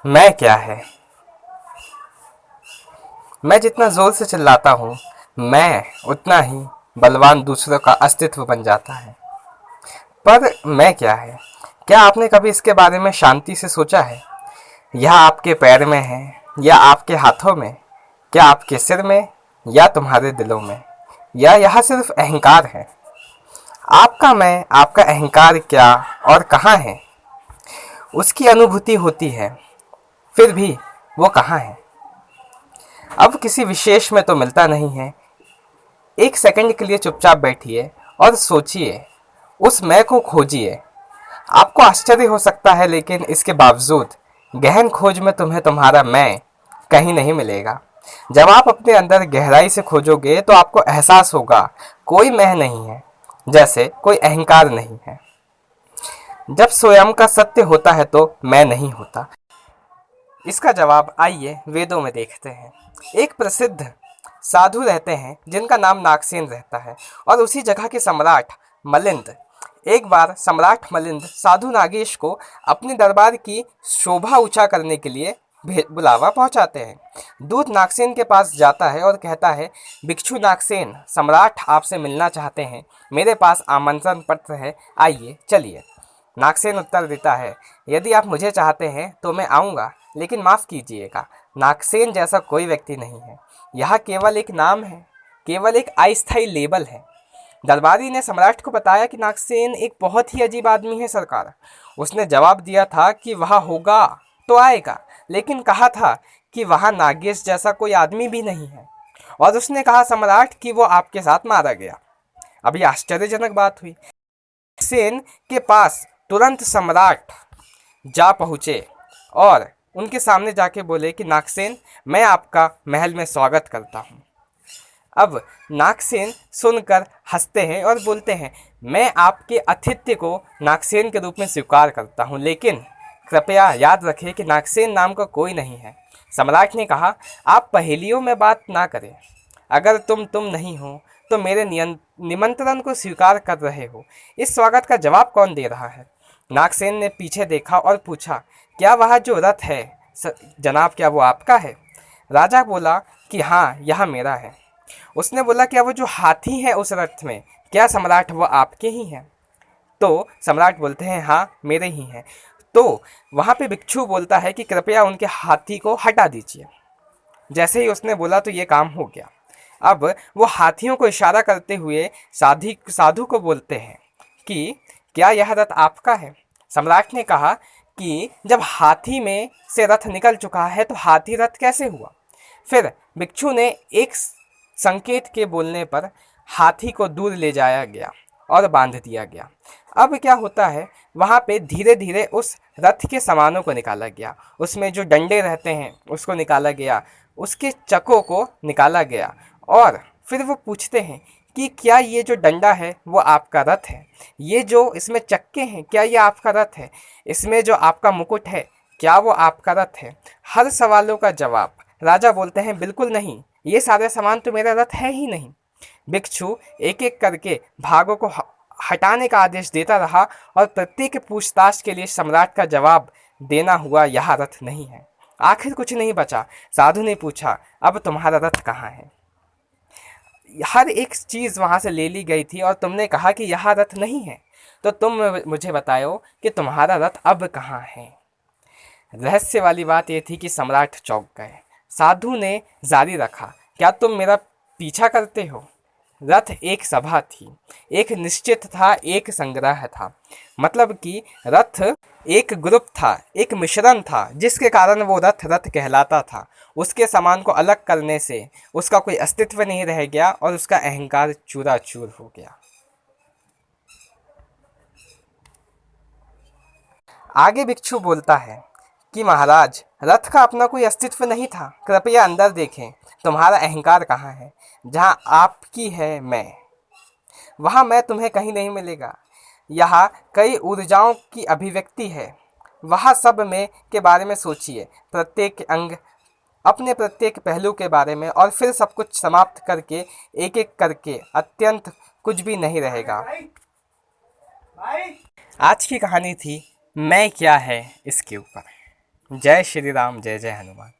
मैं क्या है। मैं जितना जोर से चिल्लाता हूँ, मैं उतना ही बलवान दूसरों का अस्तित्व बन जाता है। पर मैं क्या है, क्या आपने कभी इसके बारे में शांति से सोचा है? यह आपके पैर में है या आपके हाथों में? क्या आपके सिर में या तुम्हारे दिलों में? या यह सिर्फ अहंकार है? आपका मैं, आपका अहंकार क्या और कहाँ है? उसकी अनुभूति होती है, फिर भी वो कहाँ है? अब किसी विशेष में तो मिलता नहीं है। एक सेकंड के लिए चुपचाप बैठिए और सोचिए, उस मैं को खोजिए। आपको आश्चर्य हो सकता है, लेकिन इसके बावजूद गहन खोज में तुम्हें तुम्हारा मैं कहीं नहीं मिलेगा। जब आप अपने अंदर गहराई से खोजोगे तो आपको एहसास होगा, कोई मैं नहीं है, जैसे कोई अहंकार नहीं है। जब स्वयं का सत्य होता है तो मैं नहीं होता। इसका जवाब आइए वेदों में देखते हैं। एक प्रसिद्ध साधु रहते हैं जिनका नाम नागसेन रहता है, और उसी जगह के सम्राट मलिंद। एक बार सम्राट मलिंद साधु नागेश को अपने दरबार की शोभा ऊंचा करने के लिए बुलावा पहुंचाते हैं। दूत नागसेन के पास जाता है और कहता है, भिक्षु नागसेन, सम्राट आपसे मिलना चाहते हैं, मेरे पास आमंत्रण पत्र है, आइए चलिए। नागसेन उत्तर देता है, यदि आप मुझे चाहते हैं तो मैं आऊँगा, लेकिन माफ़ कीजिएगा, नागसेन जैसा कोई व्यक्ति नहीं है। यह केवल एक नाम है, केवल एक अस्थायी लेबल है। दरबारी ने सम्राट को बताया कि नागसेन एक बहुत ही अजीब आदमी है सरकार। उसने जवाब दिया था कि वह होगा तो आएगा, लेकिन कहा था कि वहाँ नागेश जैसा कोई आदमी भी नहीं है। और उसने कहा सम्राट कि वो आपके साथ मारा गया। अभी आश्चर्यजनक बात हुई। सेन के पास तुरंत सम्राट जा पहुँचे और उनके सामने जाके बोले कि नागसेन, मैं आपका महल में स्वागत करता हूँ। अब नागसेन सुनकर हंसते हैं और बोलते हैं, मैं आपके आतिथ्य को नागसेन के रूप में स्वीकार करता हूँ, लेकिन कृपया याद रखें कि नागसेन नाम का कोई नहीं है। सम्राट ने कहा, आप पहेलियों में बात ना करें। अगर तुम नहीं हो तो मेरे निमंत्रण को स्वीकार कर रहे हो। इस स्वागत का जवाब कौन दे रहा है? नागसेन ने पीछे देखा और पूछा, क्या वह जो रथ है जनाब, क्या वो आपका है? राजा बोला कि हाँ, यह मेरा है। उसने बोला, क्या वो जो हाथी है उस रथ में, क्या सम्राट वो आपके ही हैं? तो सम्राट बोलते हैं, हाँ मेरे ही हैं। तो वहाँ पे भिक्षु बोलता है कि कृपया उनके हाथी को हटा दीजिए। जैसे ही उसने बोला तो ये काम हो गया। अब वो हाथियों को इशारा करते हुए साधु को बोलते हैं कि क्या यह रथ आपका है? सम्राट ने कहा कि जब हाथी में से रथ निकल चुका है तो हाथी रथ कैसे हुआ? फिर भिक्षु ने एक संकेत के बोलने पर हाथी को दूर ले जाया गया और बांध दिया गया। अब क्या होता है, वहाँ पे धीरे धीरे उस रथ के सामानों को निकाला गया। उसमें जो डंडे रहते हैं उसको निकाला गया, उसके चक्कों को निकाला गया, और फिर वो पूछते हैं कि क्या ये जो डंडा है वो आपका रथ है? ये जो इसमें चक्के हैं, क्या ये आपका रथ है? इसमें जो आपका मुकुट है, क्या वो आपका रथ है? हर सवालों का जवाब राजा बोलते हैं, बिल्कुल नहीं, ये सारे सामान तो मेरा रथ है ही नहीं। भिक्षु एक एक करके भागों को हटाने का आदेश देता रहा, और प्रत्येक पूछताछ के लिए सम्राट का जवाब देना हुआ, यह रथ नहीं है। आखिर कुछ नहीं बचा। साधु ने पूछा, अब तुम्हारा रथ कहाँ है? हर एक चीज़ वहाँ से ले ली गई थी और तुमने कहा कि यह रथ नहीं है, तो तुम मुझे बताओ कि तुम्हारा रथ अब कहाँ है? रहस्य वाली बात यह थी कि सम्राट चौंक गए। साधु ने जारी रखा, क्या तुम मेरा पीछा करते हो? रथ एक सभा थी, एक निश्चित था, एक संग्रह था। मतलब कि रथ एक ग्रुप था, एक मिश्रण था, जिसके कारण वो रथ रथ कहलाता था। उसके सामान को अलग करने से उसका कोई अस्तित्व नहीं रह गया और उसका अहंकार चूराचूर हो गया। आगे भिक्षु बोलता है कि महाराज, रथ का अपना कोई अस्तित्व नहीं था, कृपया अंदर देखें, तुम्हारा अहंकार कहाँ है? जहाँ आपकी है मैं, वहाँ मैं तुम्हें कहीं नहीं मिलेगा। यहाँ कई ऊर्जाओं की अभिव्यक्ति है। वहाँ सब में के बारे में सोचिए, प्रत्येक अंग, अपने प्रत्येक पहलू के बारे में, और फिर सब कुछ समाप्त करके एक एक करके अत्यंत कुछ भी नहीं रहेगा। आज की कहानी थी मैं क्या है इसके ऊपर। जय श्री राम, जय जय हनुमान।